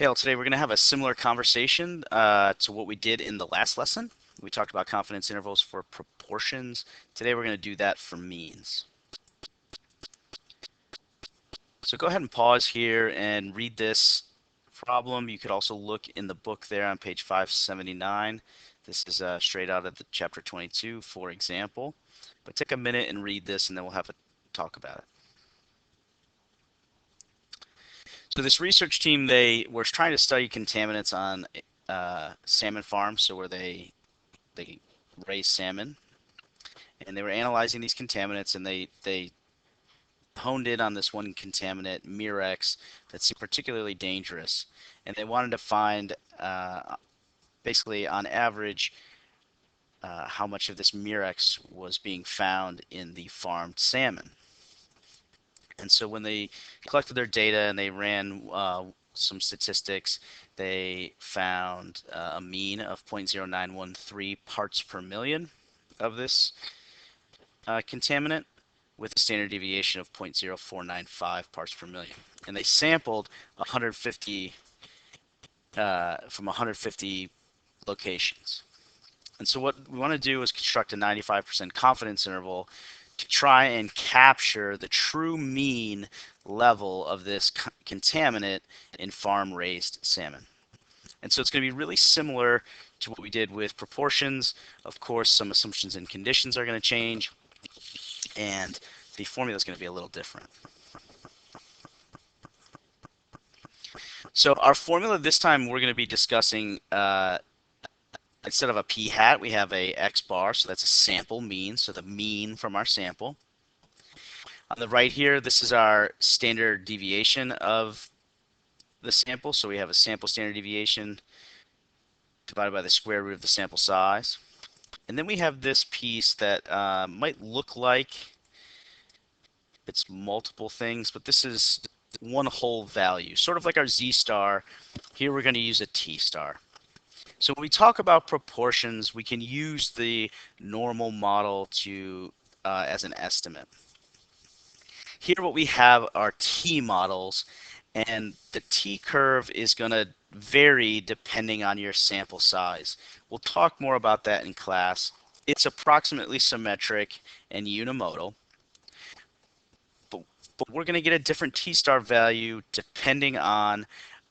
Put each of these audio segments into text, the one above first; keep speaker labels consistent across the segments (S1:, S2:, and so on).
S1: Hey, today we're going to have a similar conversation to what we did in the last lesson. We talked about confidence intervals for proportions. Today we're going to do that for means. So go ahead and pause here and read this problem. You could also look in the book there on page 579. This is straight out of the chapter 22, for example. But take a minute and read this, and then we'll have a talk about it. So this research team, they were trying to study contaminants on salmon farms, so where they raise salmon, and they were analyzing these contaminants, and they honed in on this one contaminant, Mirex, that seemed particularly dangerous, and they wanted to find basically on average how much of this Mirex was being found in the farmed salmon. And so when they collected their data and they ran some statistics, they found a mean of 0.0913 parts per million of this contaminant with a standard deviation of 0.0495 parts per million. And they sampled 150 from 150 locations. And so what we want to do is construct a 95% confidence interval to try and capture the true mean level of this contaminant in farm-raised salmon. And so it's going to be really similar to what we did with proportions. Of course, some assumptions and conditions are going to change, and the formula is going to be a little different. So our formula this time, we're going to be discussing instead of a p hat, we have a x bar, so that's a sample mean, so the mean from our sample. On the right here, this is our standard deviation of the sample, so we have a sample standard deviation divided by the square root of the sample size. And then we have this piece that might look like it's multiple things, but this is one whole value, sort of like our z star. Here we're going to use a t star. So when we talk about proportions, we can use the normal model to as an estimate. Here what we have are t models, and the t curve is going to vary depending on your sample size. We'll talk more about that in class. It's approximately symmetric and unimodal, but we're going to get a different t star value depending on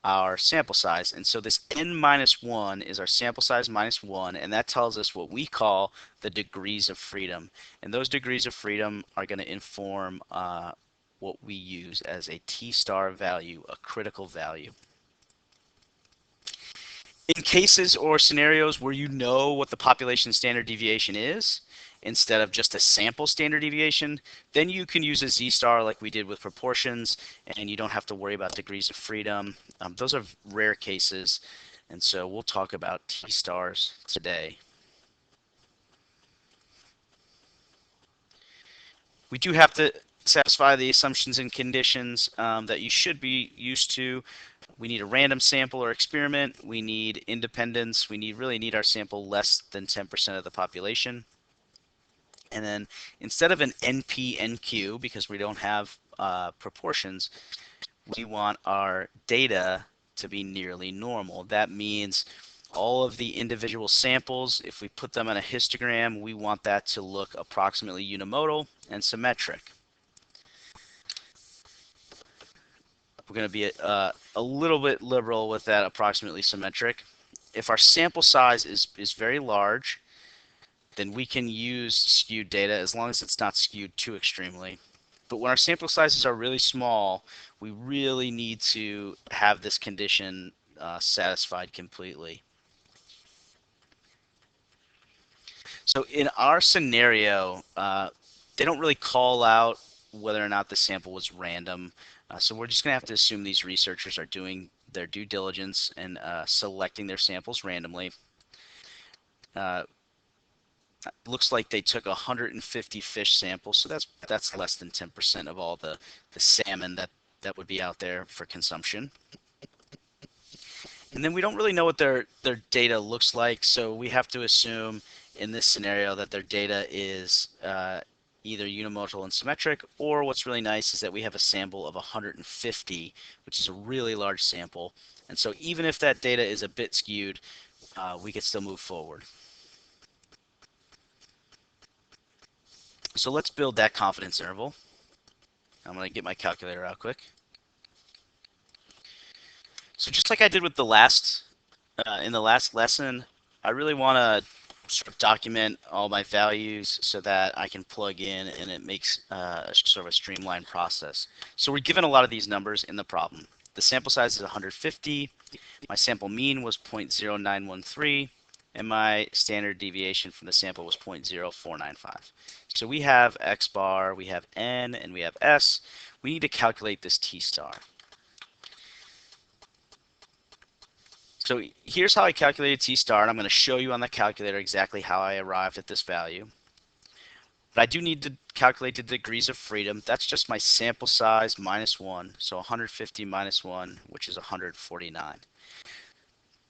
S1: our sample size. And so this n minus 1 is our sample size minus 1, and that tells us what we call the degrees of freedom. And those degrees of freedom are going to inform what we use as a t star value, a critical value. In cases or scenarios where you know what the population standard deviation is, instead of just a sample standard deviation, then you can use a z-star like we did with proportions, and you don't have to worry about degrees of freedom. Those are rare cases, and so we'll talk about t-stars today. We do have to satisfy the assumptions and conditions that you should be used to. We need a random sample or experiment. We need independence. We really need our sample less than 10% of the population. And then instead of an NP-NQ, because we don't have proportions, we want our data to be nearly normal. That means all of the individual samples, if we put them on a histogram, we want that to look approximately unimodal and symmetric. We're going to be a little bit liberal with that approximately symmetric. If our sample size is very large, then we can use skewed data as long as it's not skewed too extremely. But when our sample sizes are really small, we really need to have this condition satisfied completely. So in our scenario, they don't really call out whether or not the sample was random. So we're just going to have to assume these researchers are doing their due diligence and selecting their samples randomly. Looks like they took 150 fish samples, so that's less than 10% of all the salmon that would be out there for consumption. And then we don't really know what their data looks like, so we have to assume in this scenario that their data is either unimodal and symmetric, or what's really nice is that we have a sample of 150, which is a really large sample. And so even if that data is a bit skewed, we can still move forward. So let's build that confidence interval. I'm going to get my calculator out quick. So just like I did with the last, in the last lesson, I really want to sort of document all my values so that I can plug in and it makes sort of a streamlined process. So we're given a lot of these numbers in the problem. The sample size is 150. My sample mean was 0.0913, and my standard deviation from the sample was 0.0495. So we have x bar, we have n, and we have s. We need to calculate this t star. So here's how I calculated t star, and I'm going to show you on the calculator exactly how I arrived at this value. But I do need to calculate the degrees of freedom. That's just my sample size minus 1, so 150 minus 1, which is 149.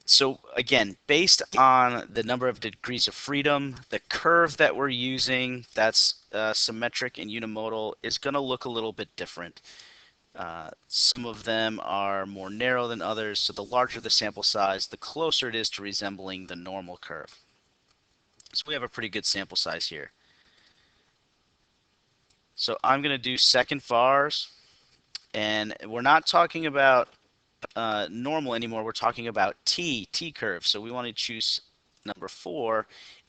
S1: So again, based on the number of degrees of freedom, the curve that we're using, that's symmetric and unimodal, is going to look a little bit different. Some of them are more narrow than others, so the larger the sample size, the closer it is to resembling the normal curve. So we have a pretty good sample size here. So I'm going to do second vars, and we're not talking about normal anymore. We're talking about t curve. So we want to choose number 4,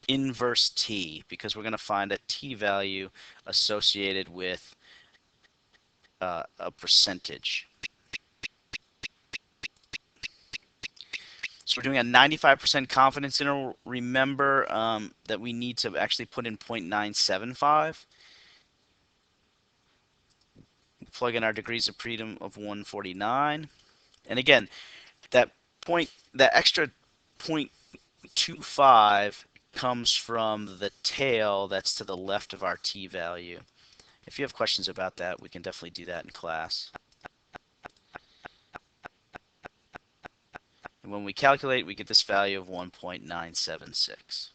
S1: inverse t, because we're going to find a t value associated with a percentage. So we're doing a 95% confidence interval. Remember that we need to actually put in 0.975. Plug in our degrees of freedom of 149. And again, that extra 0.25 comes from the tail that's to the left of our t value. If you have questions about that, we can definitely do that in class. And when we calculate, we get this value of 1.976.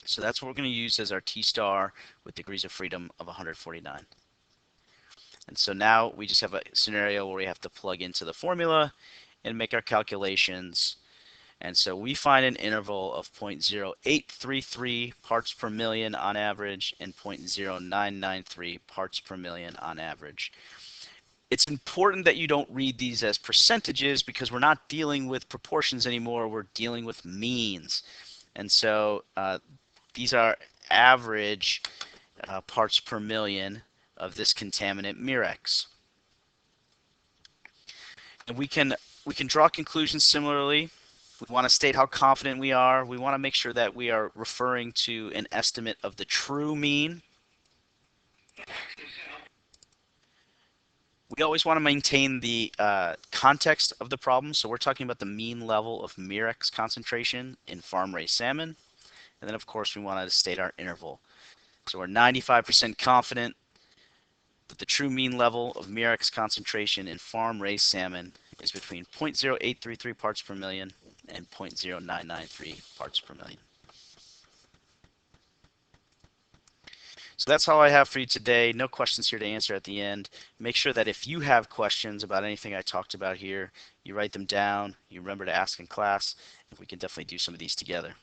S1: So that's what we're going to use as our t star with degrees of freedom of 149. And so now we just have a scenario where we have to plug into the formula and make our calculations. And so we find an interval of 0.0833 parts per million on average and 0.0993 parts per million on average. It's important that you don't read these as percentages because we're not dealing with proportions anymore. We're dealing with means. And so these are average parts per million of this contaminant Mirex. And we can draw conclusions similarly. We want to state how confident we are. We want to make sure that we are referring to an estimate of the true mean. We always want to maintain the context of the problem. So we're talking about the mean level of Mirex concentration in farm-raised salmon. And then, of course, we want to state our interval. So we're 95% confident that the true mean level of Mirex concentration in farm-raised salmon is between 0.0833 parts per million and 0.0993 parts per million. So that's all I have for you today. No questions here to answer at the end. Make sure that if you have questions about anything I talked about here, you write them down. You remember to ask in class, and we can definitely do some of these together.